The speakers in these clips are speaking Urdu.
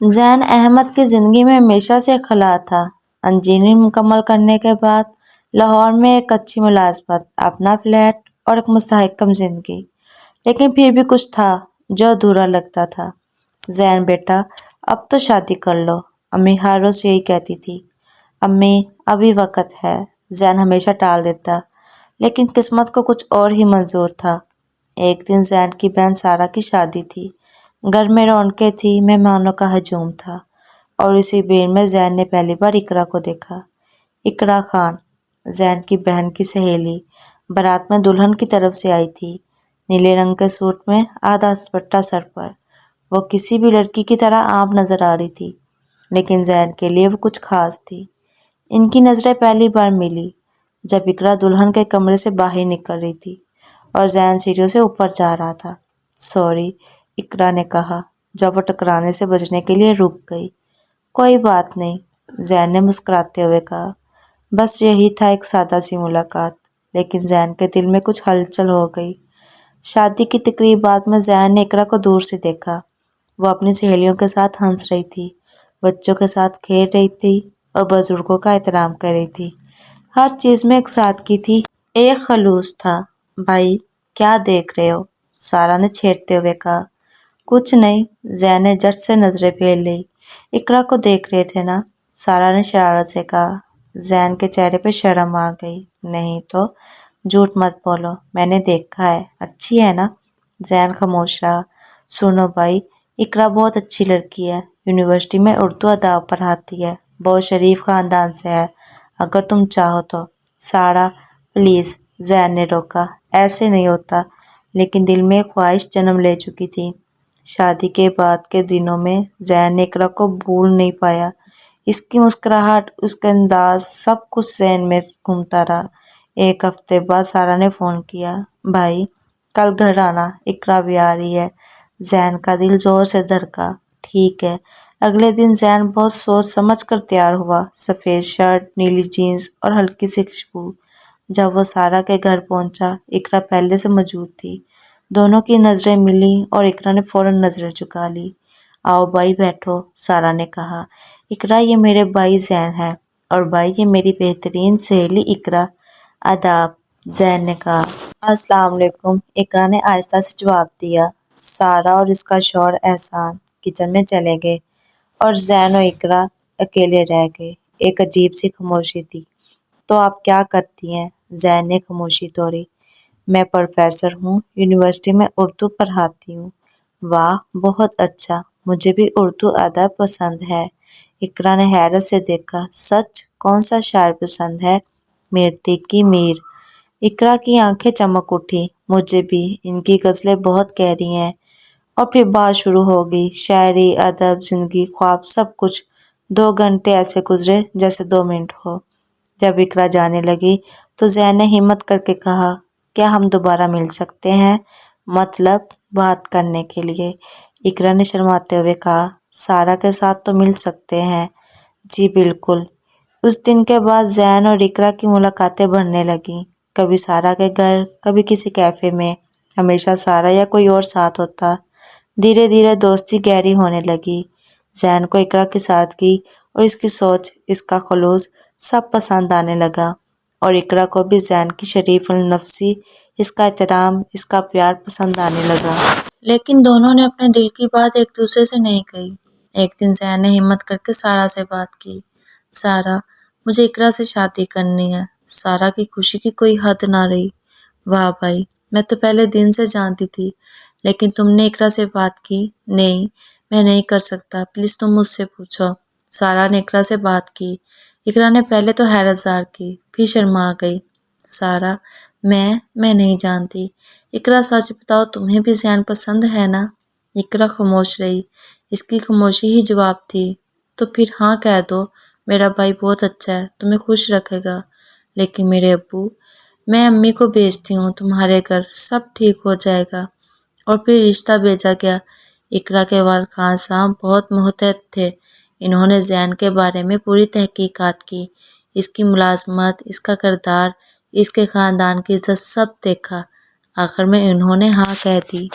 زین احمد کی زندگی میں ہمیشہ سے ایک خلا تھا۔ انجینئرنگ مکمل کرنے کے بعد لاہور میں ایک اچھی ملازمت، اپنا فلیٹ اور ایک مستحکم زندگی، لیکن پھر بھی کچھ تھا جو ادھورا لگتا تھا۔ زین بیٹا اب تو شادی کر لو، امی ہر روز یہی کہتی تھی۔ امی ابھی وقت ہے، زین ہمیشہ ٹال دیتا، لیکن قسمت کو کچھ اور ہی منظور تھا۔ ایک دن زین کی بہن سارہ کی شادی تھی، گھر میں رونقیں تھی، مہمانوں کا ہجوم تھا، اور اسی بھیڑ میں زین نے پہلی بار اقرا کو دیکھا۔ اقرا خان، زین کی بہن کی سہیلی، بارات میں دلہن کی طرف سے آئی تھی، نیلے رنگ کے سوٹ میں، آدھا دوپٹہ سر پر۔ وہ کسی بھی لڑکی کی طرح عام نظر آ رہی تھی، لیکن زین کے لیے وہ کچھ خاص تھی۔ ان کی نظریں پہلی بار ملی جب اقرا دلہن کے کمرے سے باہر نکل رہی تھی اور زین سیڑھیوں سے اوپر جا رہا تھا۔ سوری، اقرا نے کہا جب وہ ٹکرانے سے بچنے کے لیے رک گئی۔ کوئی بات نہیں، زین نے مسکراتے ہوئے کہا۔ بس یہی تھا، ایک سادہ سی ملاقات، لیکن زین کے دل میں کچھ ہلچل ہو گئی۔ شادی کی تقریبات میں زین نے اقرا کو دور سے دیکھا۔ وہ اپنی سہیلیوں کے ساتھ ہنس رہی تھی، بچوں کے ساتھ کھیل رہی تھی اور بزرگوں کا احترام کر رہی تھی۔ ہر چیز میں ایک سادگی تھی، ایک خلوص تھا۔ بھائی کیا دیکھ رہے ہو؟ سارہ نے چھیڑتے ہوئے کہا۔ کچھ نہیں، زین نے جھٹ سے نظریں پھیر لیں۔ اقرا کو دیکھ رہے تھے نا، سارہ نے شرارت سے کہا۔ زین کے چہرے پہ شرم آ گئی۔ نہیں تو، جھوٹ مت بولو، میں نے دیکھا ہے، اچھی ہے نا؟ زین خاموش رہا۔ سنو بھائی، اقرا بہت اچھی لڑکی ہے، یونیورسٹی میں اردو اداب پڑھاتی ہے، بہت شریف خاندان سے ہے، اگر تم چاہو تو۔ سارہ پلیز، زین نے روکا، ایسے نہیں ہوتا۔ لیکن دل میں ایک خواہش جنم لے چکی تھی۔ شادی کے بعد کے دنوں میں زین نے اقرا کو بھول نہیں پایا۔ اس کی مسکراہٹ، اس کا انداز، سب کچھ ذہن میں گھومتا رہا۔ ایک ہفتے بعد سارہ نے فون کیا۔ بھائی کل گھر آنا، اقرا بھی آ رہی ہے۔ زین کا دل زور سے دھڑکا۔ ٹھیک ہے۔ اگلے دن زین بہت سوچ سمجھ کر تیار ہوا، سفید شرٹ، نیلی جینس اور ہلکی سی خوشبو۔ جب وہ سارہ کے گھر پہنچا، اقرا پہلے سے موجود تھی۔ دونوں کی نظریں ملیں اور اقرا نے فوراً نظریں جھکا لی۔ آؤ بھائی بیٹھو، سارہ نے کہا۔ اقرا یہ میرے بھائی زین ہے، اور بھائی یہ میری بہترین سہیلی اقرا۔ آداب، زین نے کہا۔ السلام علیکم، اقرا نے آہستہ سے جواب دیا۔ سارہ اور اس کا شوہر احسان کچن میں چلے گئے اور زین و اقرا اکیلے رہ گئے۔ ایک عجیب سی خاموشی تھی۔ تو آپ کیا کرتی ہیں؟ زین نے خاموشی توڑی۔ میں پروفیسر ہوں، یونیورسٹی میں اردو پڑھاتی ہوں۔ واہ، بہت اچھا، مجھے بھی اردو ادب پسند ہے۔ اقرا نے حیرت سے دیکھا۔ سچ؟ کون سا شاعر پسند ہے؟ میرتی کی میر۔ اقرا کی آنکھیں چمک اٹھی۔ مجھے بھی، ان کی غزلیں بہت گہری ہیں۔ اور پھر بات شروع ہو گئی، شاعری، ادب، زندگی، خواب، سب کچھ۔ 2 گھنٹے ایسے گزرے جیسے 2 منٹ ہو۔ جب اقرا جانے لگی تو زین نے ہمت کر کے کہا، کیا ہم دوبارہ مل سکتے ہیں؟ مطلب بات کرنے کے لیے؟ اقرا نے شرماتے ہوئے کہا۔ سارہ کے ساتھ تو مل سکتے ہیں۔ جی بالکل۔ اس دن کے بعد زین اور اقرا کی ملاقاتیں بڑھنے لگیں، کبھی سارہ کے گھر، کبھی کسی کیفے میں، ہمیشہ سارہ یا کوئی اور ساتھ ہوتا۔ دھیرے دھیرے دوستی گہری ہونے لگی۔ زین کو اقرا کی سادگی اور اس کی سوچ، اس کا خلوص، سب پسند آنے لگا، اور اقرا کو بھی زین کی شریف النفسی، اس کا احترام، اس کا پیار پسند آنے لگا۔ لیکن دونوں نے اپنے دل کی بات ایک دوسرے سے نہیں کہی۔ ایک دن زین نے ہمت کر کے سارہ سے بات کی۔ سارہ، مجھے اقرا سے شادی کرنی ہے۔ سارہ کی خوشی کی کوئی حد نہ رہی۔ واہ بھائی، میں تو پہلے دن سے جانتی تھی، لیکن تم نے اقرا سے بات کی؟ نہیں، میں نہیں کر سکتا، پلیز تم مجھ سے پوچھو۔ سارہ نے اقرا سے بات کی۔ اقرا نے پہلے تو حیرت ظاہر کی، پھر شرما گئی۔ سارہ، میں نہیں جانتی۔ اقرا سچ بتاؤ، تمہیں بھی زین پسند ہے نا؟ اقرا خاموش رہی۔ اس کی خاموشی ہی جواب تھی۔ تو پھر ہاں کہہ دو، میرا بھائی بہت اچھا ہے، تمہیں خوش رکھے گا۔ لیکن میرے ابو؟ میں امی کو بھیجتی ہوں تمہارے گھر، سب ٹھیک ہو جائے گا۔ اور پھر رشتہ بھیجا گیا۔ اقرا کے والد خان صاحب بہت محتاط تھے۔ انہوں نے زین کے بارے میں پوری تحقیقات کی، اس کی ملازمت، اس کا کردار، اس کے خاندان کی عزت، سب دیکھا۔ آخر میں انہوں نے ہاں کہہ دی۔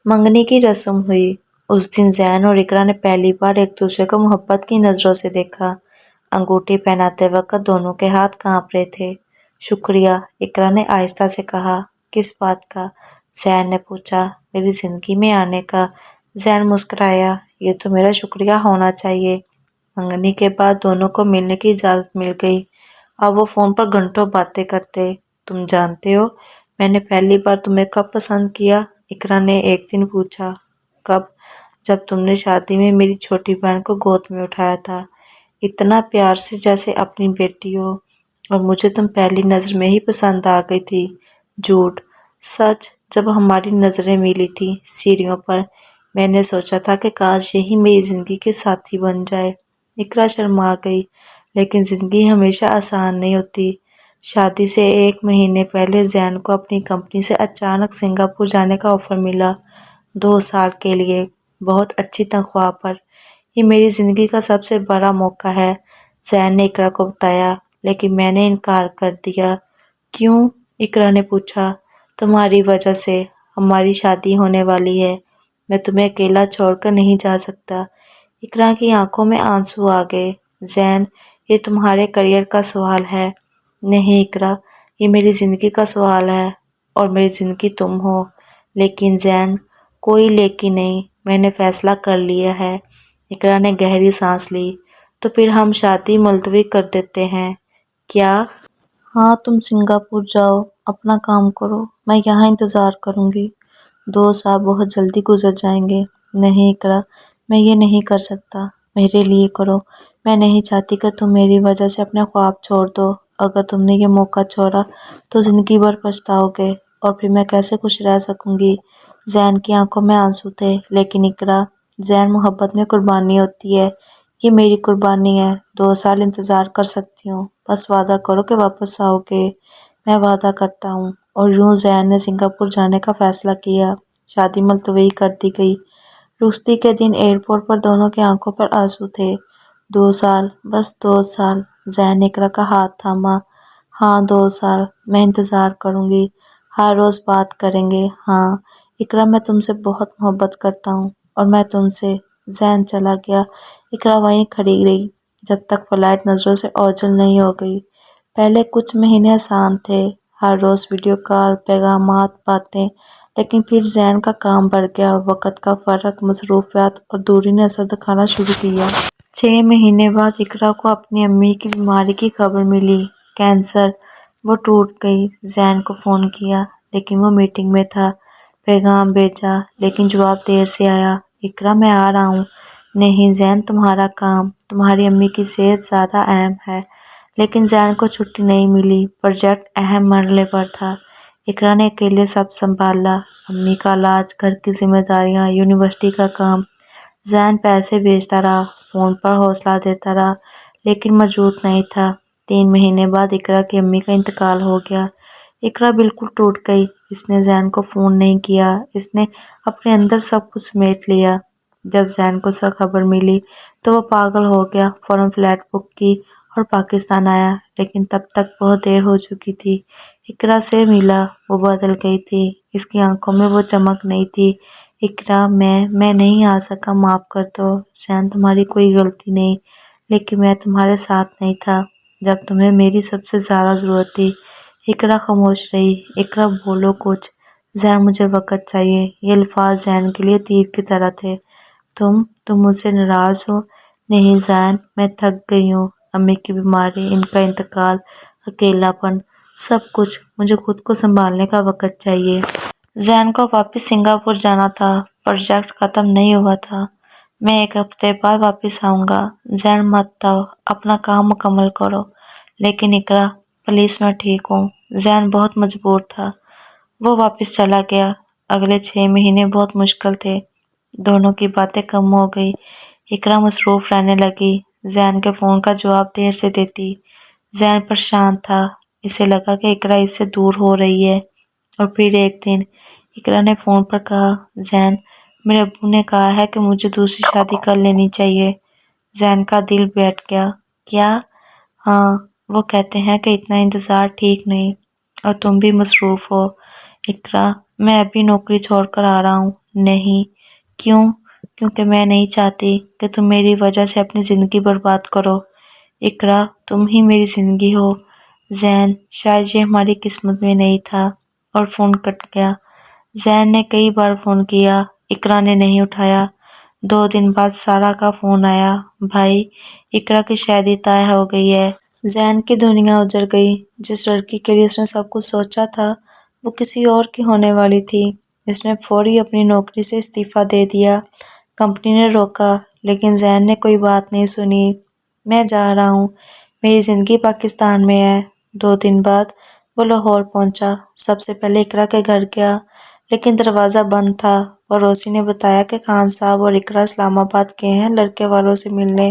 منگنی کی رسم ہوئی۔ اس دن زین اور اقرا نے پہلی بار ایک دوسرے کو محبت کی نظروں سے دیکھا۔ انگوٹھی پہناتے وقت دونوں کے ہاتھ کانپ رہے تھے۔ شکریہ، اقرا نے آہستہ سے کہا۔ کس بات کا؟ زین نے پوچھا۔ میری زندگی میں آنے کا۔ زین مسکرایا۔ یہ تو میرا شکریہ ہونا چاہیے۔ منگنی کے بعد دونوں کو ملنے کی اجازت مل گئی۔ اب وہ فون پر گھنٹوں باتیں کرتے۔ تم جانتے ہو میں نے پہلی بار تمہیں کب پسند کیا؟ اقرا نے ایک دن پوچھا۔ کب؟ جب تم نے شادی میں میری چھوٹی بہن کو گود میں اٹھایا تھا، اتنا پیار سے جیسے اپنی بیٹی ہو، اور مجھے تم پہلی نظر میں ہی پسند آ گئی تھی۔ جھوٹ؟ سچ، جب ہماری نظریں ملی تھی سیڑھیوں پر، میں نے سوچا تھا کہ کاش یہی میری زندگی کے ساتھی بن جائے۔ اقرا شرما گئی۔ لیکن زندگی ہمیشہ آسان نہیں ہوتی۔ شادی سے 1 مہینے پہلے زین کو اپنی کمپنی سے اچانک سنگاپور جانے کا آفر ملا، 2 سال کے لیے، بہت اچھی تنخواہ پر۔ یہ میری زندگی کا سب سے بڑا موقع ہے، زین نے اقرا کو بتایا، لیکن میں نے انکار کر دیا۔ کیوں؟ اقرا نے پوچھا۔ تمہاری وجہ سے، ہماری شادی ہونے والی ہے، میں تمہیں اکیلا چھوڑ کر نہیں جا سکتا۔ اقرا کی آنکھوں میں آنسو آ گئے۔ زین، یہ تمہارے کیریئر کا سوال ہے۔ نہیں اقرا، یہ میری زندگی کا سوال ہے، اور میری زندگی تم ہو۔ لیکن زین، کوئی لیکن نہیں، میں نے فیصلہ کر لیا ہے۔ اقرا نے گہری سانس لی۔ تو پھر ہم شادی ملتوی کر دیتے ہیں، کیا؟ ہاں، تم سنگاپور جاؤ، اپنا کام کرو، میں یہاں انتظار کروں گی۔ 2 سال بہت جلدی گزر جائیں گے۔ نہیں اقرا، میں یہ نہیں کر سکتا۔ میرے لیے کرو۔ میں نہیں چاہتی کہ تم میری وجہ سے اپنے خواب چھوڑ دو۔ اگر تم نے یہ موقع چھوڑا تو زندگی بھر پچھتاؤ گے، اور پھر میں کیسے خوش رہ سکوں گی؟ زین کی آنکھوں میں آنسو تھے۔ لیکن اقرا، زین، محبت میں قربانی ہوتی ہے، یہ میری قربانی ہے۔ 2 سال انتظار کر سکتی ہوں، بس وعدہ کرو کہ واپس آؤ گے۔ میں وعدہ کرتا ہوں۔ اور یوں زین نے سنگاپور جانے کا فیصلہ کیا۔ شادی ملتوی کر دی گئی۔ رخصتی کے دن ایئرپورٹ پر دونوں کی آنکھوں پر آنسو تھے۔ 2 سال، بس 2 سال۔ زین نے اقرا کا ہاتھ تھاما۔ ہاں، 2 سال، میں انتظار کروں گی۔ ہر روز بات کریں گے، ہاں؟ اقرا، میں تم سے بہت محبت کرتا ہوں، اور میں تم سے۔ زین چلا گیا۔ اقرا وہیں کھڑی رہی، جب تک فلائٹ نظروں سے اوجھل نہیں ہو گئی۔ پہلے کچھ مہینے آسان تھے، ہر روز ویڈیو کال، پیغامات، باتیں۔ لیکن پھر زین کا کام بڑھ گیا، وقت کا فرق، مصروفیات اور دوری نے اثر دکھانا شروع کیا۔ 6 مہینے بعد اقرا کو اپنی امی کی بیماری کی خبر ملی، کینسر۔ وہ ٹوٹ گئی۔ زین کو فون کیا، لیکن وہ میٹنگ میں تھا۔ پیغام بھیجا، لیکن جواب دیر سے آیا۔ اقرا، میں آ رہا ہوں۔ نہیں زین، تمہارا کام، تمہاری امی کی صحت زیادہ اہم ہے۔ لیکن زین کو چھٹی نہیں ملی، پروجیکٹ اہم مرحلے پر تھا۔ اقرا نے اکیلے سب سنبھالا، امی کا علاج، گھر کی ذمہ داریاں، یونیورسٹی کا کام۔ زین پیسے بھیجتا رہا، فون پر حوصلہ دیتا رہا، لیکن موجود نہیں تھا۔ 3 مہینے بعد اقرا کی امی کا انتقال ہو گیا۔ اقرا بالکل ٹوٹ گئی۔ اس نے زین کو فون نہیں کیا، اس نے اپنے اندر سب کچھ سمیٹ لیا۔ جب زین کو خبر ملی تو وہ پاگل ہو گیا، فوراً فلائٹ بک کی اور پاکستان آیا، لیکن تب تک بہت دیر ہو چکی تھی۔ اقرا سے ملا، وہ بدل گئی تھی، اس کی آنکھوں میں وہ چمک نہیں تھی۔ اقرا، میں نہیں آ سکا، معاف کر دو۔ زین، تمہاری کوئی غلطی نہیں، لیکن میں تمہارے ساتھ نہیں تھا جب تمہیں میری سب سے زیادہ ضرورت تھی۔ اقرا خاموش رہی۔ اقرا، بولو کچھ۔ زین، مجھے وقت چاہیے۔ یہ الفاظ زین کے لیے تیر کی طرح تھے۔ تم مجھ سے ناراض ہو؟ نہیں زین، میں تھک گئی ہوں، امی کی بیماری، ان کا انتقال، اکیلا پن، سب کچھ، مجھے خود کو سنبھالنے کا وقت چاہیے۔ زین کو واپس سنگاپور جانا تھا، پروجیکٹ ختم نہیں ہوا تھا۔ میں 1 ہفتے بعد واپس آؤں گا۔ زین، مت آؤ، اپنا کام مکمل کرو۔ لیکن اقرا، پلیز، میں ٹھیک ہوں۔ زین بہت مجبور تھا۔ وہ واپس چلا گیا۔ اگلے 6 مہینے بہت مشکل تھے۔ دونوں کی باتیں کم ہو گئی۔ اقرا مصروف رہنے لگی، زین کے فون کا جواب دیر سے دیتی۔ زین پریشان تھا، اسے لگا کہ اقرا اس سے دور ہو رہی ہے۔ اور پھر ایک دن اقرا نے فون پر کہا، زین، میرے ابو نے کہا ہے کہ مجھے دوسری شادی کر لینی چاہیے۔ زین کا دل بیٹھ گیا۔ کیا؟ ہاں، وہ کہتے ہیں کہ اتنا انتظار ٹھیک نہیں، اور تم بھی مصروف ہو۔ اقرا، میں ابھی نوکری چھوڑ کر آ رہا ہوں۔ نہیں، کیوں؟ کیونکہ میں نہیں چاہتی کہ تم میری وجہ سے اپنی زندگی برباد کرو۔ اقرا، تم ہی میری زندگی ہو۔ زین، شاید یہ ہماری قسمت میں نہیں تھا۔ اور فون کٹ گیا۔ زین نے کئی بار فون کیا، اقرا نے نہیں اٹھایا۔ 2 دن بعد سارا کا فون آیا، بھائی، اقرا کی شادی طے ہو گئی ہے۔ زین کی دنیا اجڑ گئی۔ جس لڑکی کے لیے اس نے سب کچھ سوچا تھا وہ کسی اور کی ہونے والی تھی۔ اس نے فوری اپنی نوکری سے استعفیٰ دے دیا۔ کمپنی نے روکا لیکن زین نے کوئی بات نہیں سنی۔ میں جا رہا ہوں، میری زندگی پاکستان میں ہے۔ 2 دن بعد وہ لاہور پہنچا۔ سب سے پہلے اقرا کے گھر گیا لیکن دروازہ بند تھا۔ پڑوسی نے بتایا کہ خان صاحب اور اقرا اسلام آباد گئے ہیں لڑکے والوں سے ملنے۔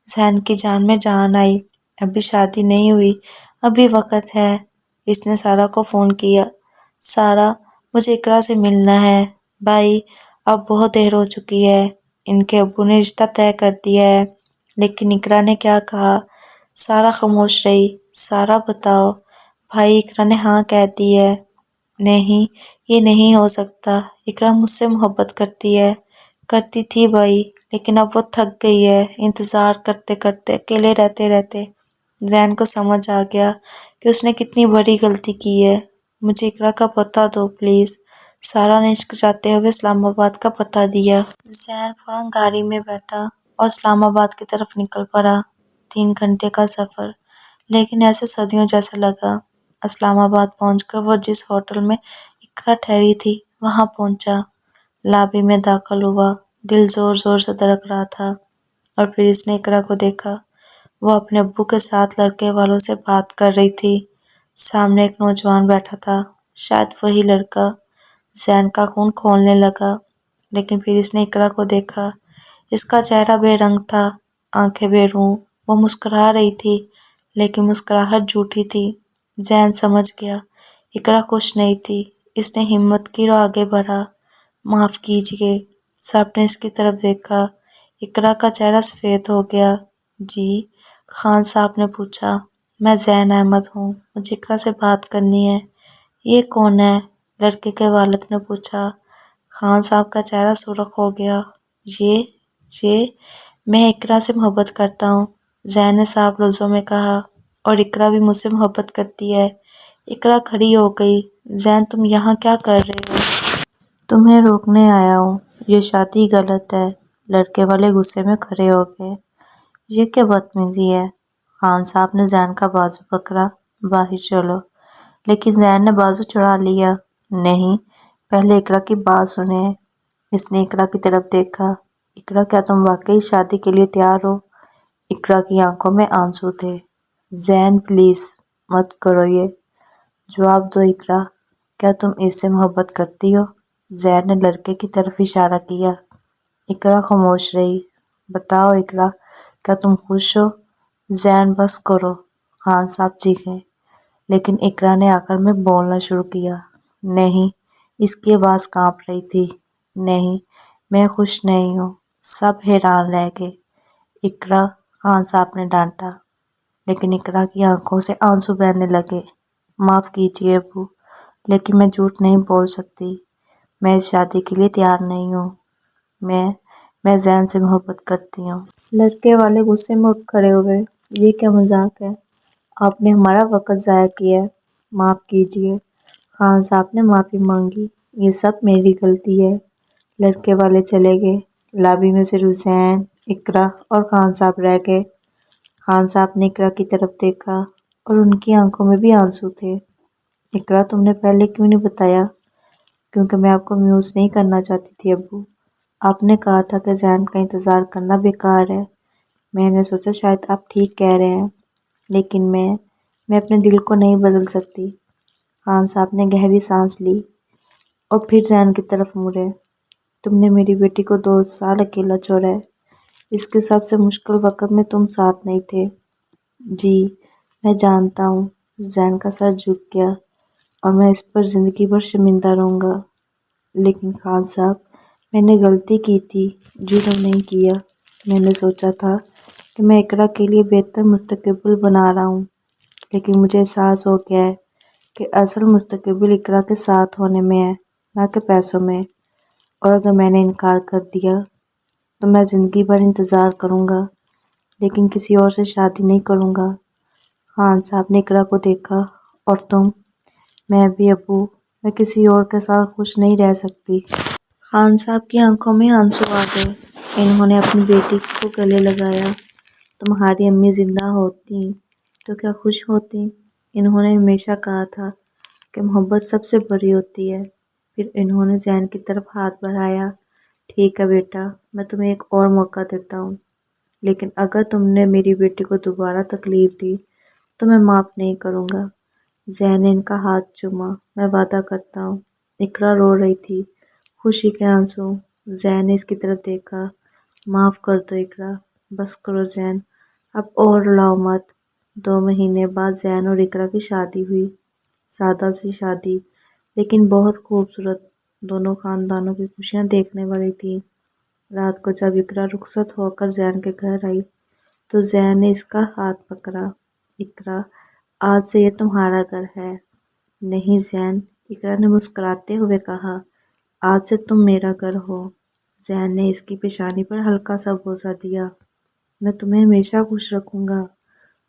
زین کی جان میں جان آئی۔ ابھی شادی نہیں ہوئی، ابھی وقت ہے۔ اس نے سارا کو فون کیا، سارا، مجھے اقرا سے ملنا ہے۔ بھائی، اب بہت دیر ہو چکی ہے۔ ان کے ابو نے رشتہ طے کر دیا ہے۔ لیکن اقرا نے کیا کہا؟ سارا خاموش رہی۔ سارا، بتاؤ۔ بھائی، اقرا نے ہاں کہہ دی ہے۔ نہیں، یہ نہیں ہو سکتا۔ اقرا مجھ سے محبت کرتی ہے۔ کرتی تھی بھائی، لیکن اب وہ تھک گئی ہے انتظار کرتے کرتے، اکیلے رہتے رہتے۔ زین کو سمجھ آ گیا کہ اس نے کتنی بڑی غلطی کی ہے۔ مجھے اقرا کا پتہ دو پلیز۔ سارا نے ہچکچاتے ہوئے اسلام آباد کا پتہ دیا۔ زین فوراً گاڑی میں بیٹھا اور اسلام آباد کی طرف نکل پڑا۔ 3 گھنٹے کا سفر، لیکن ایسے صدیوں جیسا لگا۔ اسلام آباد پہنچ کر وہ جس ہوٹل میں اقرا ٹھہری تھی وہاں پہنچا۔ لابی میں داخل ہوا، دل زور زور سے دھڑک رہا تھا۔ اور پھر اس نے اقرا کو دیکھا۔ وہ اپنے ابو کے ساتھ لڑکے والوں سے بات کر رہی تھی۔ سامنے ایک نوجوان بیٹھا تھا، شاید وہی لڑکا۔ زین کا خون کھولنے لگا، لیکن پھر اس نے اقرا کو دیکھا۔ اس کا چہرہ بے رنگ تھا، آنکھیں بے روح۔ وہ مسکرا رہی تھی، لیکن مسکراہٹ جھوٹی تھی۔ زین سمجھ گیا، اقرا خوش نہیں تھی۔ اس نے ہمت کی اور آگے بڑھا۔ معاف کیجیے۔ سب نے اس کی طرف دیکھا۔ اقرا کا چہرہ سفید ہو گیا۔ جی؟ خان صاحب نے پوچھا۔ میں زین احمد ہوں، مجھے اقرا سے بات کرنی ہے۔ یہ کون ہے؟ لڑکے کے والد نے پوچھا۔ خان صاحب کا چہرہ سرخ ہو گیا۔ یہ میں اقرا سے محبت کرتا ہوں، زین نے صاف لفظوں میں کہا، اور اقرا بھی مجھ سے محبت کرتی ہے۔ اقرا کھڑی ہو گئی۔ زین، تم یہاں کیا کر رہے ہو؟ تمہیں روکنے آیا ہوں، یہ شادی غلط ہے۔ لڑکے والے غصے میں کھڑے ہو گئے۔ یہ کیا بدتمیزی ہے؟ خان صاحب نے زین کا بازو پکڑا۔ باہر چلو۔ لیکن زین نے بازو چھڑا لیا۔ نہیں، پہلے اقرا کی بات سنیں۔ اس نے اقرا کی طرف دیکھا۔ اقرا، کیا تم واقعی شادی کے لیے تیار ہو؟ اقرا کی آنکھوں میں آنسو تھے۔ زین، پلیز مت کرو یہ۔ جواب دو اقرا، کیا تم اس سے محبت کرتی ہو؟ زین نے لڑکے کی طرف اشارہ کیا۔ اقرا خاموش رہی۔ بتاؤ اقرا، کیا تم خوش ہو؟ زین، بس کرو، خان صاحب چیخے۔ لیکن اقرا نے آخر میں بولنا شروع کیا۔ نہیں، اس کی آواز کانپ رہی تھی۔ نہیں، میں خوش نہیں ہوں۔ سب حیران رہ گئے۔ اقرا، خان صاحب نے ڈانٹا۔ لیکن اقرا کی آنکھوں سے آنسو بہنے لگے۔ معاف کیجیے ابو، لیکن میں جھوٹ نہیں بول سکتی۔ میں اس شادی کے لیے تیار نہیں ہوں۔ میں زین سے محبت کرتی ہوں۔ لڑکے والے غصے میں اٹھ کھڑے ہوئے۔ یہ کیا مذاق ہے؟ آپ نے ہمارا وقت ضائع کیا ہے۔ معاف کیجیے۔ خان صاحب نے معافی مانگی۔ یہ سب میری غلطی ہے۔ لڑکے والے چلے گئے۔ لابی میں صرف زین، اقرا اور خان صاحب رہ گئے۔ خان صاحب نے اقرا کی طرف دیکھا اور ان کی آنکھوں میں بھی آنسو تھے۔ اقرا، تم نے پہلے کیوں نہیں بتایا؟ کیونکہ میں آپ کو میوس نہیں کرنا چاہتی تھی ابو۔ آپ نے کہا تھا کہ زین کا انتظار کرنا بیکار ہے۔ میں نے سوچا شاید آپ ٹھیک کہہ رہے ہیں، لیکن میں اپنے دل کو نہیں بدل سکتی۔ خان صاحب نے گہری سانس لی اور پھر زین کی طرف مڑے۔ تم نے میری بیٹی کو 2 سال اکیلا چھوڑا ہے۔ اس کے سب سے مشکل وقت میں تم ساتھ نہیں تھے۔ جی، میں جانتا ہوں۔ زین کا سر جھک گیا۔ اور میں اس پر زندگی بھر شرمندہ رہوں گا۔ لیکن خان صاحب، میں نے غلطی کی تھی، جرم نہیں کیا۔ میں نے سوچا تھا کہ میں اقرا کے لیے بہتر مستقبل بنا رہا ہوں، لیکن مجھے احساس ہو گیا ہے کہ اصل مستقبل اقرا کے ساتھ ہونے میں ہے، نہ کہ پیسوں میں۔ اور اگر میں نے انکار کر دیا تو میں زندگی بھر انتظار کروں گا، لیکن کسی اور سے شادی نہیں کروں گا۔ خان صاحب نے اقرا کو دیکھا۔ اور تم؟ میں بھی ابو، میں کسی اور کے ساتھ خوش نہیں رہ سکتی۔ خان صاحب کی آنکھوں میں آنسو آ گئے۔ انہوں نے اپنی بیٹی کو گلے لگایا۔ تمہاری امی زندہ ہوتی تو کیا خوش ہوتی؟ انہوں نے ہمیشہ کہا تھا کہ محبت سب سے بڑی ہوتی ہے۔ پھر انہوں نے زین کی طرف ہاتھ بڑھایا۔ ٹھیک ہے بیٹا، میں تمہیں ایک اور موقع دیتا ہوں، لیکن اگر تم نے میری بیٹی کو دوبارہ تکلیف دی تو میں معاف نہیں کروں گا۔ زین نے ان کا ہاتھ چوما۔ میں وعدہ کرتا ہوں۔ اقرا رو رہی تھی، خوشی کے آنسو۔ زین نے اس کی طرف دیکھا۔ معاف کر دو اقرا، بس کرو زین، اب اور رلاؤ مت۔ 2 مہینے بعد زین اور اقرا کی شادی ہوئی۔ سادہ سی شادی، لیکن بہت خوبصورت۔ دونوں خاندانوں کی خوشیاں دیکھنے والی تھی۔ رات کو جب اقرا رخصت ہو کر زین کے گھر آئی تو زین نے اس کا ہاتھ پکڑا۔ اقرا، آج سے یہ تمہارا گھر ہے۔ نہیں زین، اقرا نے مسکراتے ہوئے کہا، آج سے تم میرا گھر ہو۔ زین نے اس کی پیشانی پر ہلکا سا بوسہ دیا۔ میں تمہیں ہمیشہ خوش رکھوں گا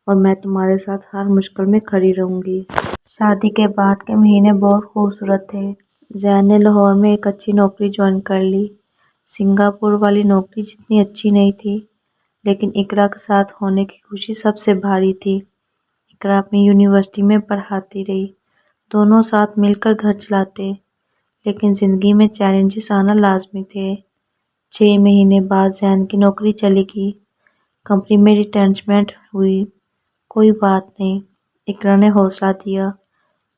اور میں تمہارے ساتھ ہر مشکل میں کھڑی رہوں گی۔ شادی کے بعد کے مہینے بہت خوبصورت تھے۔ زین نے لاہور میں ایک اچھی نوکری جوائن کر لی۔ سنگاپور والی نوکری جتنی اچھی نہیں تھی، لیکن اقرا کے ساتھ ہونے کی خوشی سب سے بھاری تھی۔ اقرا اپنی یونیورسٹی میں پڑھاتی رہی۔ دونوں ساتھ مل کر گھر چلاتے، لیکن زندگی میں چیلنجز آنا لازمی تھے۔ 6 مہینے بعد زین کی نوکری چلی گئی۔ کمپنی میں ریٹینچمنٹ ہوئی۔ کوئی بات نہیں، اقرا نے حوصلہ دیا،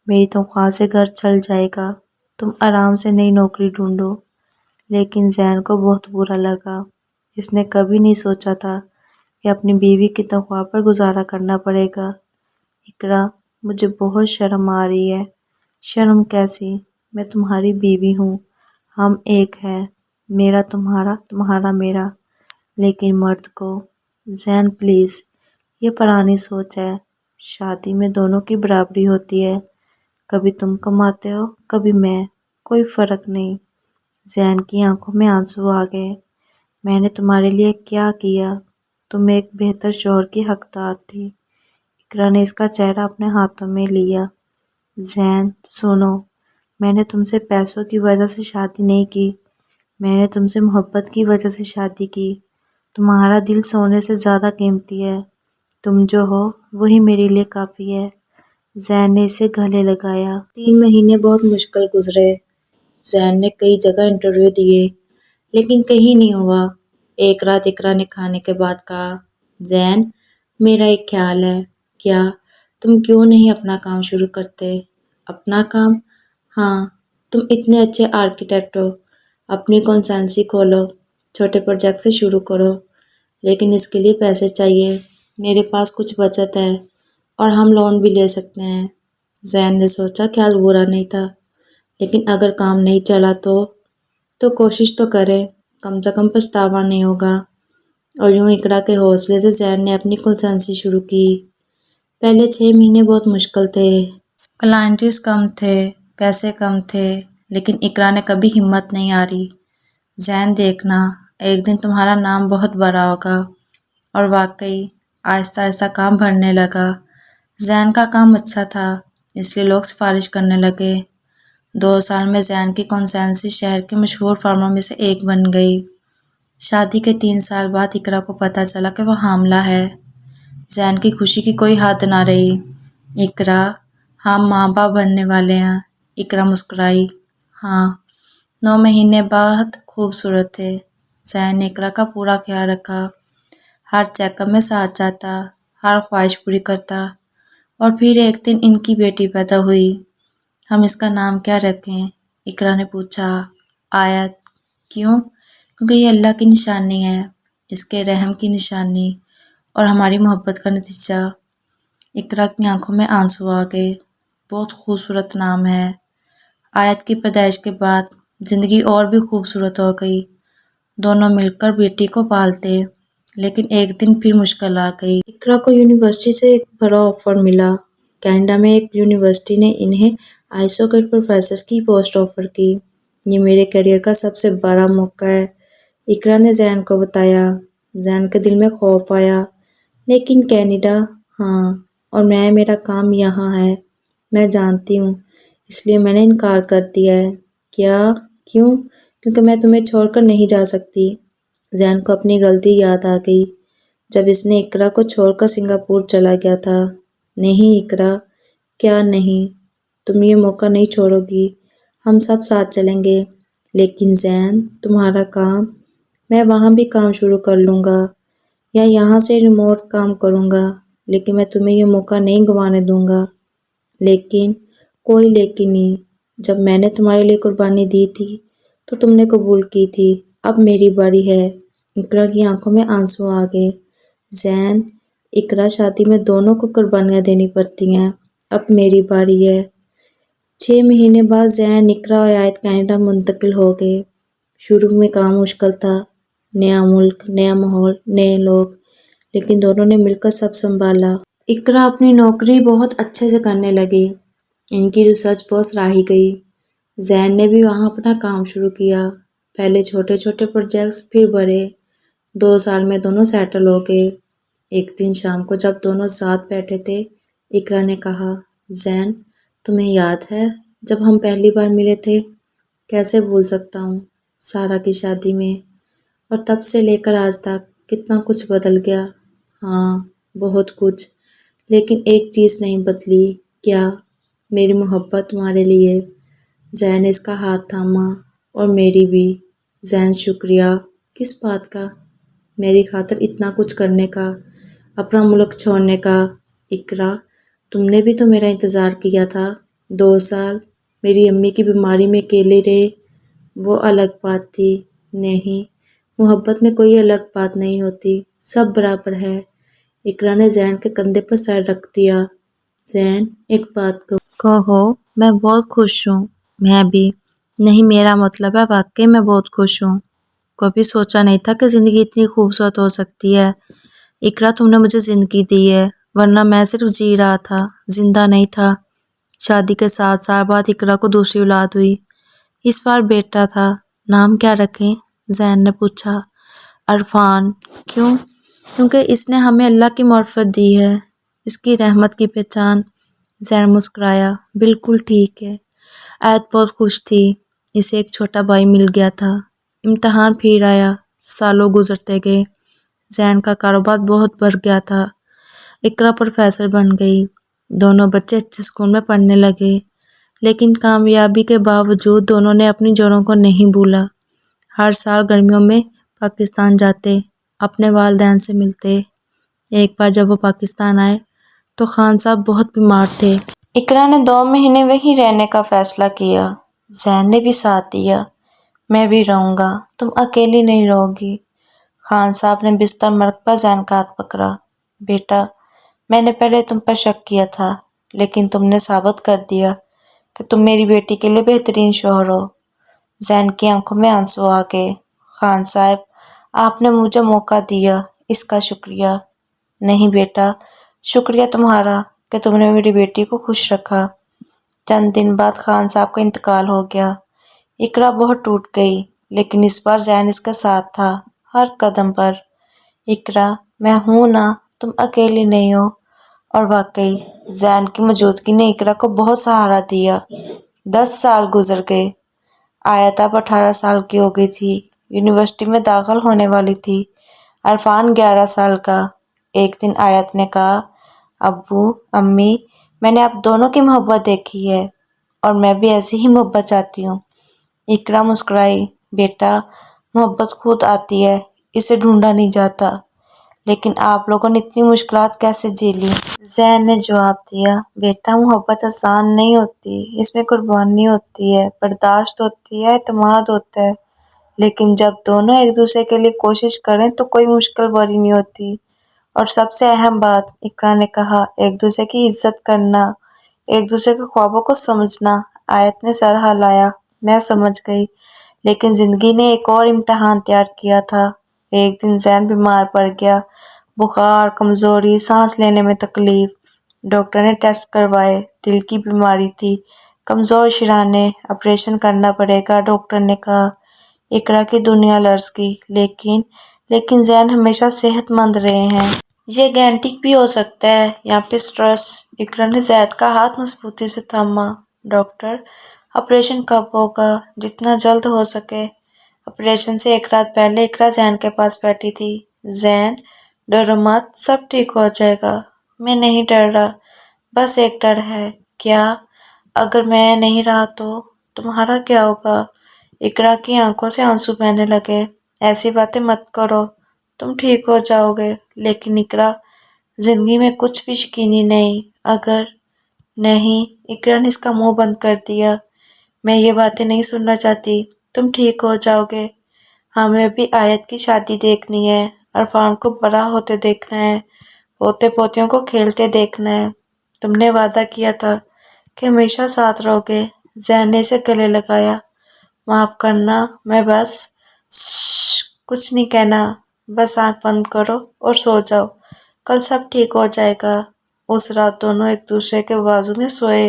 میری تنخواہ سے گھر چل جائے گا، تم آرام سے نئی نوکری ڈھونڈو۔ لیکن زین کو بہت برا لگا۔ اس نے کبھی نہیں سوچا تھا کہ اپنی بیوی کی تنخواہ پر گزارا کرنا پڑے گا۔ اقرا، مجھے بہت شرم آ رہی ہے۔ شرم کیسی؟ میں تمہاری بیوی ہوں، ہم ایک ہیں، میرا تمہارا، تمہارا میرا۔ لیکن مرد کو؟ زین پلیز، یہ پرانی سوچ ہے۔ شادی میں دونوں کی برابری ہوتی ہے، کبھی تم کماتے ہو کبھی میں، کوئی فرق نہیں۔ زین کی آنکھوں میں آنسو آ گئے۔ میں نے تمہارے لیے کیا کیا؟ تم ایک بہتر شوہر کی حقدار تھی۔ اقرا نے اس کا چہرہ اپنے ہاتھوں میں لیا۔ زین سنو، میں نے تم سے پیسوں کی وجہ سے شادی نہیں کی، میں نے تم سے محبت کی وجہ سے شادی کی۔ تمہارا دل سونے سے زیادہ قیمتی ہے، تم جو ہو وہی میرے لیے کافی ہے۔ زین نے اسے گلے لگایا۔ 3 مہینے بہت مشکل گزرے۔ زین نے کئی جگہ انٹرویو دیے، لیکن کہیں نہیں ہوا۔ ایک رات اقرا نے کھانے کے بعد کہا، زین، میرا ایک خیال ہے، کیا تم کیوں نہیں اپنا کام شروع کرتے؟ اپنا کام؟ ہاں، تم اتنے اچھے آرکیٹیکٹ ہو، اپنی کنسلٹنسی کھولو، چھوٹے پروجیکٹ سے شروع کرو، لیکن اس کے لیے پیسے چاہیے۔ میرے پاس کچھ بچت ہے اور ہم لون بھی لے سکتے ہیں۔ زین نے سوچا خیال برا نہیں تھا، لیکن اگر کام نہیں چلا تو کوشش تو کریں، کم سے کم پچھتاوا نہیں ہوگا۔ اور یوں اقرا کے حوصلے سے زین نے اپنی کنسلٹنسی شروع کی۔ پہلے 6 مہینے بہت مشکل تھے۔ کلائنٹس کم تھے، پیسے کم تھے، لیکن اقرا نے کبھی ہمت نہیں ہاری۔ زین دیکھنا، ایک دن تمہارا نام بہت بڑا ہوگا۔ اور واقعی آہستہ آہستہ کام بڑھنے لگا۔ زین کا کام اچھا تھا، اس لیے لوگ سفارش کرنے لگے۔ 2 سال میں زین کی کنسلٹنسی شہر کے مشہور فرموں میں سے ایک بن گئی۔ شادی کے 3 سال بعد اقرا کو پتہ چلا کہ وہ حاملہ ہے۔ زین کی خوشی کی کوئی حد نہ رہی۔ اقرا، ہم ماں باپ بننے والے ہیں۔ اقرا مسکرائی۔ ہاں۔ 9 مہینے بعد خوبصورت تھے۔ زین نے اقرا کا پورا خیال رکھا، ہر چیک اپ میں ساتھ جاتا، ہر خواہش پوری کرتا۔ اور پھر ایک دن ان کی بیٹی پیدا ہوئی۔ ہم اس کا نام کیا رکھیں؟ اقرا نے پوچھا۔ آیت۔ کیوں؟ کیونکہ یہ اللہ کی نشانی ہے، اس کے رحم کی نشانی اور ہماری محبت کا نتیجہ۔ اقرا کی آنکھوں میں آنسو آ گئے۔ بہت خوبصورت نام ہے۔ آیت کی پیدائش کے بعد زندگی اور بھی خوبصورت ہو گئی۔ دونوں مل کر بیٹی کو پالتے، لیکن ایک دن پھر مشکل آ گئی۔ اقرا کو یونیورسٹی سے ایک بڑا آفر ملا۔ کینیڈا میں ایک یونیورسٹی نے انہیں آئسو کے پروفیسر کی پوسٹ آفر کی۔ یہ میرے کیریئر کا سب سے بڑا موقع ہے، اقرا نے زین کو بتایا۔ زین کے دل میں خوف آیا۔ لیکن کینیڈا، ہاں، اور میرا کام یہاں ہے، میں جانتی ہوں، اس لیے میں نے انکار کر دیا ہے۔ کیا؟ کیوں؟ کیونکہ میں تمہیں چھوڑ کر نہیں جا سکتی۔ زین کو اپنی غلطی یاد آ گئی جب اس نے اقرا کو چھوڑ کر سنگاپور چلا گیا تھا۔ نہیں اقرا، کیا نہیں؟ تم یہ موقع نہیں چھوڑو گی، ہم سب ساتھ چلیں گے۔ لیکن زین، تمہارا کام، میں وہاں بھی کام شروع کر لوں گا یا یہاں سے ریموٹ کام کروں گا، لیکن میں تمہیں یہ موقع نہیں گنوانے دوں گا۔ لیکن، کوئی لیکن نہیں، جب میں نے تمہارے لیے قربانی دی تھی تو تم نے قبول کی تھی، اب میری باری ہے۔ اقرا کی آنکھوں میں آنسو آ گئے۔ زین، اقرا، شادی میں دونوں کو قربانیاں دینی پڑتی ہیں، اب میری باری ہے۔ 6 مہینے بعد زین، اقرا اور آیت کینیڈا منتقل ہو گئے۔ شروع میں کام مشکل تھا، نیا ملک، نیا ماحول، نئے لوگ، لیکن دونوں نے مل کر سب سنبھالا۔ اقرا اپنی نوکری بہت اچھے سے کرنے لگی، ان کی ریسرچ بہت سراہی گئی۔ زین نے بھی وہاں اپنا کام شروع کیا، پہلے چھوٹے چھوٹے پروجیکٹس، پھر بڑے۔ 2 سال میں دونوں سیٹل ہو گئے۔ ایک دن شام کو جب دونوں ساتھ بیٹھے تھے، اقرا نے کہا، زین، تمہیں یاد ہے جب ہم پہلی بار ملے تھے؟ کیسے بھول سکتا ہوں، سارا کی شادی میں، اور تب سے لے کر آج تک کتنا کچھ بدل گیا۔ ہاں، بہت کچھ، لیکن ایک چیز نہیں بدلی۔ کیا؟ میری محبت تمہارے لیے۔ زین نے اس کا ہاتھ تھاما، اور میری بھی۔ زین، شکریہ۔ کس بات کا؟ میری خاطر اتنا کچھ کرنے کا، اپنا ملک چھوڑنے کا۔ اقرا، تم نے بھی تو میرا انتظار کیا تھا، 2 سال، میری امی کی بیماری میں اکیلے رہے، وہ الگ بات تھی۔ نہیں، محبت میں کوئی الگ بات نہیں ہوتی، سب برابر ہے۔ اقرا نے زین کے کندھے پر سر رکھ دیا۔ زین، ایک بات کہو، میں بہت خوش ہوں۔ میں بھی۔ نہیں، میرا مطلب ہے واقعی میں بہت خوش ہوں۔ کبھی سوچا نہیں تھا کہ زندگی اتنی خوبصورت ہو سکتی ہے۔ اقرا، تم نے مجھے زندگی دی ہے، ورنہ میں صرف جی رہا تھا، زندہ نہیں تھا۔ شادی کے 7 سال بعد اقرا کو دوسری اولاد ہوئی، اس بار بیٹا تھا۔ نام کیا رکھیں؟ زین نے پوچھا۔ عرفان۔ کیوں؟ کیونکہ اس نے ہمیں اللہ کی معرفت دی ہے، اس کی رحمت کی پہچان۔ زین مسکرایا۔ بالکل ٹھیک ہے۔ آیت بہت خوش تھی، اسے ایک چھوٹا بھائی مل گیا تھا۔ امتحان پھر آیا، سالوں گزرتے گئے، زین کا کاروبار بہت بڑھ گیا تھا۔ اقرا پروفیسر بن گئی، دونوں بچے اچھے اسکول میں پڑھنے لگے۔ لیکن کامیابی کے باوجود دونوں نے اپنی جڑوں کو نہیں بھولا۔ ہر سال گرمیوں میں پاکستان جاتے، اپنے والدین سے ملتے۔ ایک بار جب وہ پاکستان آئے تو خان صاحب بہت بیمار تھے۔ اقرا نے 2 مہینے وہیں رہنے کا فیصلہ کیا۔ زین نے بھی ساتھ دیا۔ میں بھی رہوں گا، تم اکیلی نہیں رہو گی۔ خان صاحب نے بستر مرگ پر زین کا ہاتھ پکڑا۔ بیٹا، میں نے پہلے تم پر شک کیا تھا، لیکن تم نے ثابت کر دیا کہ تم میری بیٹی کے لیے بہترین شوہر ہو۔ زین کی آنکھوں میں آنسو آ گئے۔ خان صاحب، آپ نے مجھے موقع دیا، اس کا شکریہ۔ نہیں بیٹا، شکریہ تمہارا کہ تم نے میری بیٹی کو خوش رکھا۔ چند دن بعد خان صاحب کا انتقال ہو گیا۔ اقرا بہت ٹوٹ گئی، لیکن اس بار زین اس کا ساتھ تھا، ہر قدم پر۔ اقرا، میں ہوں نا، تم اکیلی نہیں ہو۔ اور واقعی، زین کی موجودگی نے اقرا کو بہت سہارا دیا۔ 10 سال گزر گئے۔ آیت اب 18 سال کی ہو گئی تھی، یونیورسٹی میں داخل ہونے والی تھی۔ عرفان 11 سال کا۔ ایک دن آیت نے کہا، ابو، امی، میں نے آپ دونوں کی محبت دیکھی ہے، اور میں بھی ایسی ہی محبت چاہتی ہوں۔ اقرا مسکرائی۔ بیٹا، محبت خود آتی ہے، اسے ڈھونڈا نہیں جاتا۔ لیکن آپ لوگوں نے اتنی مشکلات کیسے جھیلی؟ زین نے جواب دیا، بیٹا، محبت آسان نہیں ہوتی، اس میں قربانی ہوتی ہے، برداشت ہوتی ہے، اعتماد ہوتا ہے۔ لیکن جب دونوں ایک دوسرے کے لیے کوشش کریں تو کوئی مشکل بڑی نہیں ہوتی۔ اور سب سے اہم بات، اقرا نے کہا، ایک دوسرے کی عزت کرنا، ایک دوسرے کے خوابوں کو سمجھنا۔ آیت نے سر ہلایا۔ میں سمجھ گئی، لیکن زندگی نے ایک اور امتحان تیار کیا تھا۔ ایک دن زین بیمار پڑ گیا، بخار، کمزوری، سانس لینے میں تکلیف۔ ڈاکٹر نے ٹیسٹ کروائے، دل کی بیماری تھی، کمزور شرانے، آپریشن کرنا پڑے گا، ڈاکٹر نے کہا۔ اقرا کی دنیا لرز گئی۔ لیکن زین ہمیشہ صحت مند رہے ہیں۔ یہ گینٹک بھی ہو سکتا ہے یا پھر سٹریس۔ اقرا نے زید کا ہاتھ مضبوطی سے تھاما۔ ڈاکٹر، آپریشن کب ہوگا؟ جتنا جلد ہو سکے۔ آپریشن سے ایک رات پہلے اقرا زین کے پاس بیٹھی تھی۔ زین، ڈرو مت، سب ٹھیک ہو جائے گا۔ میں نہیں ڈر رہا، بس ایک ڈر ہے۔ کیا؟ اگر میں نہیں رہا تو تمہارا کیا ہوگا؟ اقرا کی آنکھوں سے آنسو بہنے لگے۔ ایسی باتیں مت کرو، تم ٹھیک ہو جاؤ گے۔ لیکن اقرا، زندگی میں کچھ بھی یقینی نہیں۔ اگر نہیں، اقرا نے اس کا منہ بند کر دیا۔ میں یہ باتیں نہیں سننا چاہتی۔ تم ٹھیک ہو جاؤ گے۔ ہمیں ابھی آیت کی شادی دیکھنی ہے، عرفان کو بڑا ہوتے دیکھنا ہے، پوتے پوتیوں کو کھیلتے دیکھنا ہے۔ تم نے وعدہ کیا تھا کہ ہمیشہ ساتھ رہو گے۔ زین نے اسے گلے لگایا۔ معاف کرنا، میں بس کچھ نہیں کہنا، بس آنکھ بند کرو اور سو جاؤ، کل سب ٹھیک ہو جائے گا۔ اس رات دونوں ایک دوسرے کے بازو میں سوئے۔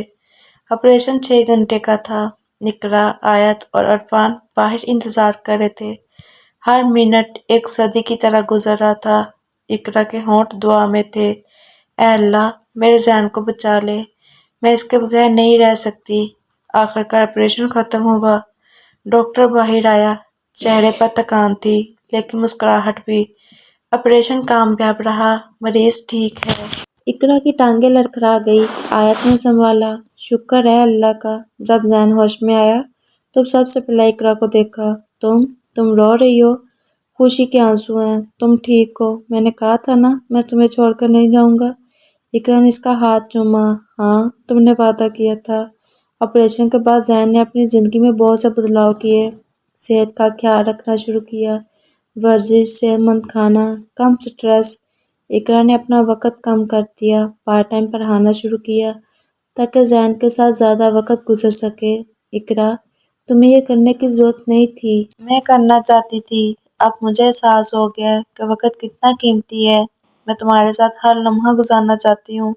آپریشن 6 گھنٹے کا تھا۔ اقرا، آیت اور عرفان باہر انتظار کر رہے تھے۔ ہر منٹ ایک صدی کی طرح گزر رہا تھا۔ اقرا کے ہونٹ دعا میں تھے۔ اے اللہ، میرے زین کو بچا لے، میں اس کے بغیر نہیں رہ سکتی۔ آخرکار آپریشن ختم ہوا۔ ڈاکٹر باہر آیا۔ چہرے پر تھکان تھی، لیکن مسکراہٹ بھی۔ آپریشن کامیاب رہا، مریض ٹھیک ہے۔ اقرا کی ٹانگیں لڑکھڑا گئی۔ آیت نے سنبھالا۔ شکر ہے اللہ کا۔ جب زین ہوش میں آیا تو سب سے پہلے اقرا کو دیکھا۔ تم رو رہی ہو؟ خوشی کے آنسو ہیں۔ تم ٹھیک ہو؟ میں نے کہا تھا نا، میں تمہیں چھوڑ کر نہیں جاؤں گا۔ اقرا نے اس کا ہاتھ چوما۔ ہاں، تم نے وعدہ کیا تھا۔ آپریشن کے بعد زین نے اپنی زندگی میں بہت سے بدلاؤ کیے۔ صحت کا خیال رکھنا شروع کیا، ورزش، صحت مند کھانا، کم سٹریس۔ اقرا نے اپنا وقت کم کر دیا، پارٹ ٹائم پڑھانا شروع کیا تاکہ زین کے ساتھ زیادہ وقت گزر سکے۔ اقرا، تمہیں یہ کرنے کی ضرورت نہیں تھی۔ میں کرنا چاہتی تھی۔ اب مجھے احساس ہو گیا ہے کہ وقت کتنا قیمتی ہے۔ میں تمہارے ساتھ ہر لمحہ گزارنا چاہتی ہوں۔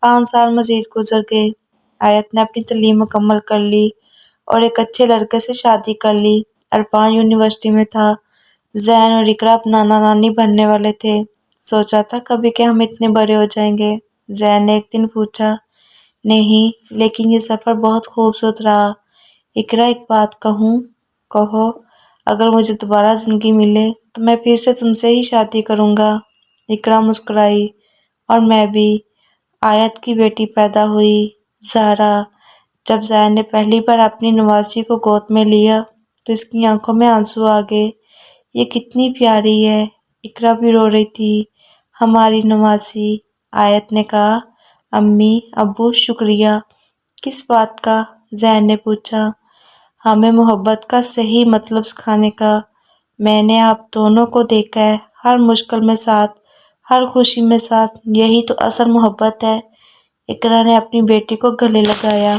5 سال مزید گزر گئے۔ آیت نے اپنی تعلیم مکمل کر لی اور ایک اچھے لڑکے سے شادی کر لی۔ عرفان یونیورسٹی میں تھا۔ زین اور اقرا اب نانا نانی بننے والے تھے۔ سوچا تھا کبھی کہ ہم اتنے بڑے ہو جائیں گے؟ زین نے ایک دن پوچھا۔ نہیں، لیکن یہ سفر بہت خوبصورت رہا۔ اقرا، ایک بات کہوں؟ کہو۔ اگر مجھے دوبارہ زندگی ملے تو میں پھر سے تم سے ہی شادی کروں گا۔ اقرا مسکرائی۔ اور میں بھی۔ آیت کی بیٹی پیدا ہوئی، زہرا۔ جب زین نے پہلی بار اپنی نواسی کو گود میں لیا تو اس کی آنکھوں میں آنسو آ گئے۔ یہ کتنی پیاری ہے۔ اقرا بھی رو رہی تھی۔ ہماری نواسی، آیت نے کہا۔ امی ابو، شکریہ۔ کس بات کا؟ زین نے پوچھا۔ ہمیں محبت کا صحیح مطلب سکھانے کا۔ میں نے آپ دونوں کو دیکھا ہے، ہر مشکل میں ساتھ، ہر خوشی میں ساتھ، یہی تو اصل محبت ہے۔ اقرا نے اپنی بیٹی کو گلے لگایا۔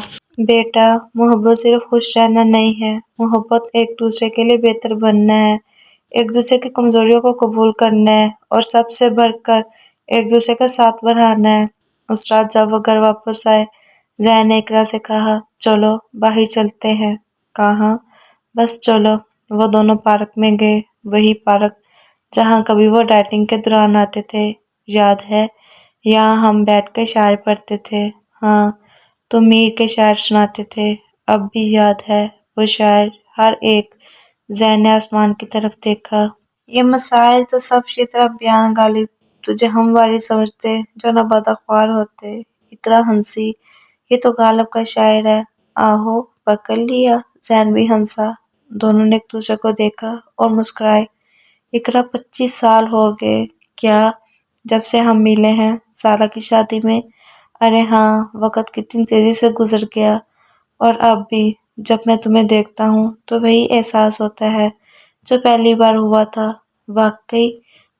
بیٹا، محبت صرف خوش رہنا نہیں ہے، محبت ایک دوسرے کے لیے بہتر بننا ہے، ایک دوسرے کی کمزوریوں کو قبول کرنا ہے اور سب سے بڑھ کر ایک دوسرے کا ساتھ بڑھانا ہے۔ اس رات جب وہ گھر واپس آئے، زین نے اقرا سے کہا، چلو باہر چلتے ہیں۔ کہاں؟ بس چلو۔ وہ دونوں پارک میں گئے، وہی پارک جہاں کبھی وہ ڈائٹنگ کے دوران آتے تھے۔ یاد ہے؟ یہاں ہم بیٹھ کے شاعری پڑھتے تھے۔ ہاں، تم میر کے شعر سناتے تھے۔ اب بھی یاد ہے وہ شعر، ہر ایک۔ زین نے آسمان کی طرف دیکھا۔ یہ مسائل تو سب یہ طرف بیان غالب، تجھے ہمواری سمجھتے جو نابودہ خوار ہوتے۔ اقرا ہنسی۔ یہ تو غالب کا شعر ہے۔ آہو، پکڑ لیا۔ زین بھی ہنسا۔ دونوں نے ایک دوسرے کو دیکھا اور مسکرائے۔ اقرا، 25 سال ہو گئے کیا جب سے ہم ملے ہیں؟ سارا کی شادی میں؟ ارے ہاں، وقت کتنی تیزی سے گزر گیا۔ اور اب بھی جب میں تمہیں دیکھتا ہوں تو وہی احساس ہوتا ہے جو پہلی بار ہوا تھا۔ واقعی؟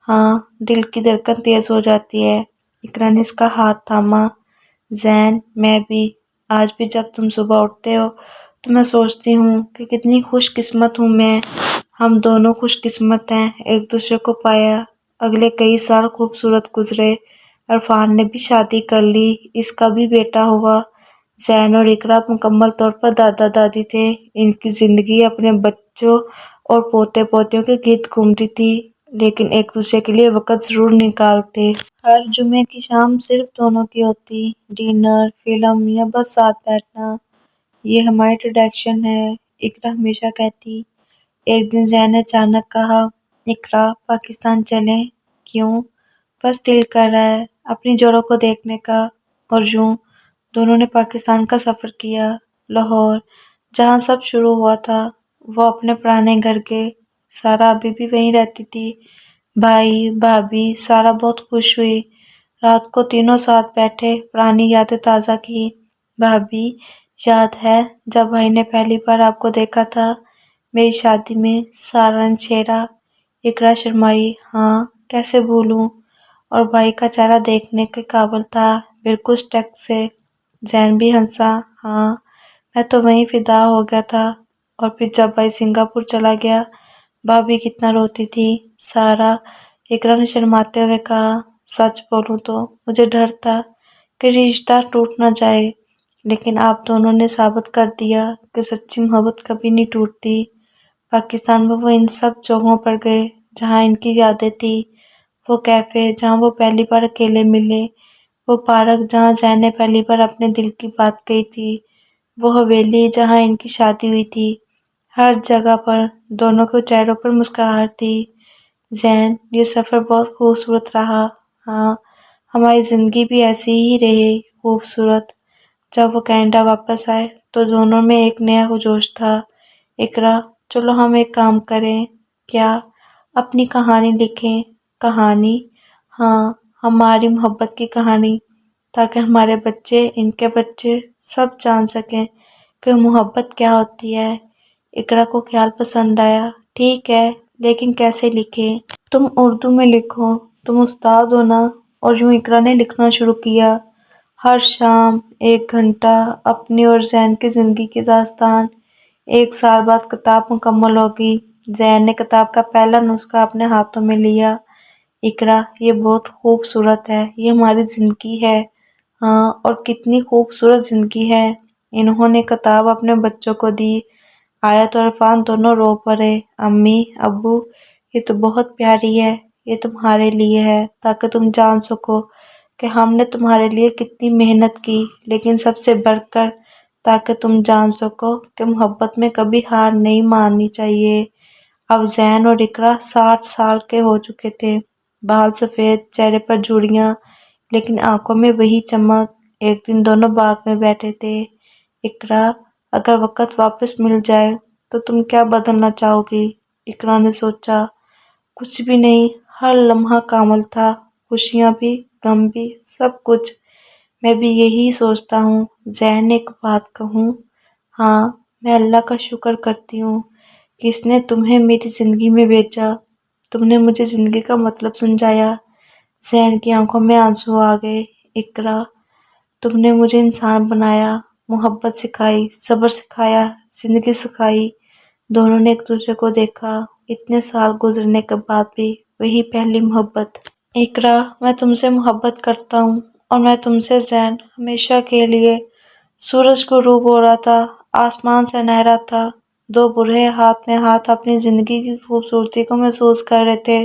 ہاں، دل کی دھڑکن تیز ہو جاتی ہے۔ اقرا نے اس کا ہاتھ تھاما۔ زین، میں بھی۔ آج بھی جب تم صبح اٹھتے ہو تو میں سوچتی ہوں کہ کتنی خوش قسمت ہوں میں۔ ہم دونوں خوش قسمت ہیں، ایک دوسرے کو پایا۔ اگلے کئی سال خوبصورت گزرے۔ عرفان نے بھی شادی کر لی، اس کا بھی بیٹا ہوا۔ زین اور اقرا مکمل طور پر دادا دادی تھے۔ ان کی زندگی اپنے بچوں اور پوتے پوتیوں کے گرد گھومتی تھی، لیکن ایک دوسرے کے لیے وقت ضرور نکالتے۔ ہر جمعے کی شام صرف دونوں کی ہوتی، ڈنر، فلم یا بس ساتھ بیٹھنا۔ یہ ہماری ٹریڈیشن ہے، اقرا ہمیشہ کہتی۔ ایک دن زین نے اچانک کہا، اقرا پاکستان چلیں؟ کیوں؟ بس دل کر رہا ہے اپنی جڑوں کو دیکھنے کا۔ اور یوں دونوں نے پاکستان کا سفر کیا۔ لاہور، جہاں سب شروع ہوا تھا، وہ اپنے پرانے گھر گئے۔ سارا ابھی بھی وہیں رہتی تھی۔ بھائی، بھابھی، سارا بہت خوش ہوئی۔ رات کو تینوں ساتھ بیٹھے پرانی یادیں تازہ کی۔ بھابھی، یاد ہے جب بھائی نے پہلی بار آپ کو دیکھا تھا میری شادی میں؟ سارا نے چھیڑا۔ اقرا شرمائی، ہاں کیسے بھولوں؟ اور بھائی کا چہرہ دیکھنے کے قابل تھا، بالکل اسٹیک سے۔ زین بھی ہنسا، ہاں میں تو وہیں فدا ہو گیا تھا۔ اور پھر جب بھائی سنگاپور چلا گیا، بھابھی کتنا روتی تھی۔ سارا، اقرا نے شرماتے ہوئے کہا، سچ بولوں تو مجھے ڈر تھا کہ رشتہ ٹوٹ نہ جائے، لیکن آپ دونوں نے ثابت کر دیا کہ سچی محبت کبھی نہیں ٹوٹتی۔ پاکستان میں وہ ان سب جگہوں پر گئے جہاں ان کی یادیں تھی، وہ کیفے جہاں وہ پہلی بار اکیلے ملے، وہ پارک جہاں زین نے پہلی بار اپنے دل کی بات کہی تھی، وہ حویلی جہاں ان کی شادی ہوئی تھی۔ ہر جگہ پر دونوں کے چہروں پر مسکراہٹ تھی۔ زین، یہ سفر بہت خوبصورت رہا۔ ہاں، ہماری زندگی بھی ایسی ہی رہے خوبصورت۔ جب وہ کینیڈا واپس آئے تو دونوں میں ایک نیا جوش تھا۔ اقرا، چلو ہم ایک کام کریں۔ کیا؟ اپنی کہانی لکھیں۔ کہانی؟ ہاں، ہماری محبت کی کہانی، تاکہ ہمارے بچے، ان کے بچے سب جان سکیں کہ محبت کیا ہوتی ہے۔ اقرا کو خیال پسند آیا۔ ٹھیک ہے، لیکن کیسے لکھیں؟ تم اردو میں لکھو، تم استاد ہو نا۔ اور یوں اقرا نے لکھنا شروع کیا۔ ہر شام 1 گھنٹہ، اپنی اور زین کی زندگی کی داستان۔ 1 سال بعد کتاب مکمل ہوگی۔ زین نے کتاب کا پہلا نسخہ اپنے ہاتھوں میں لیا۔ اقرا، یہ بہت خوبصورت ہے، یہ ہماری زندگی ہے۔ ہاں، اور کتنی خوبصورت زندگی ہے۔ انہوں نے کتاب اپنے بچوں کو دی۔ آیت اور عرفان دونوں رو پڑے۔ امی، ابو، یہ تو بہت پیاری ہے، یہ تمہارے لیے ہے، تاکہ تم جان سکو کہ ہم نے تمہارے لیے کتنی محنت کی، لیکن سب سے بڑھ کر تاکہ تم جان سکو کہ محبت میں کبھی ہار نہیں ماننی چاہیے۔ اب زین اور اقرا 60 سال کے ہو چکے تھے، بال سفید، چہرے پر جھریاں، لیکن آنکھوں میں وہی چمک۔ ایک دن دونوں باغ میں بیٹھے تھے۔ اقرا، اگر وقت واپس مل جائے تو تم کیا بدلنا چاہو گی؟ اقرا نے سوچا، کچھ بھی نہیں، ہر لمحہ کامل تھا، خوشیاں بھی، غم بھی، سب کچھ۔ میں بھی یہی سوچتا ہوں۔ زین، ایک بات کہوں؟ ہاں، میں اللہ کا شکر کرتی ہوں کہ اس نے تمہیں میری زندگی میں بھیجا، تم نے مجھے زندگی کا مطلب سمجھایا۔ زین کی آنکھوں میں آنسو آ گئے۔ اقرا، تم نے مجھے انسان بنایا، محبت سکھائی، صبر سکھایا، زندگی سکھائی۔ دونوں نے ایک دوسرے کو دیکھا، اتنے سال گزرنے کے بعد بھی وہی پہلی محبت۔ اقرا، میں تم سے محبت کرتا ہوں، اور میں تم سے زین، ہمیشہ کے لیے۔ سورج غروب ہو رہا تھا، آسمان سنہرا تھا، دو بوڑھے ہاتھ میں ہاتھ اپنی زندگی کی خوبصورتی کو محسوس کر رہے تھے۔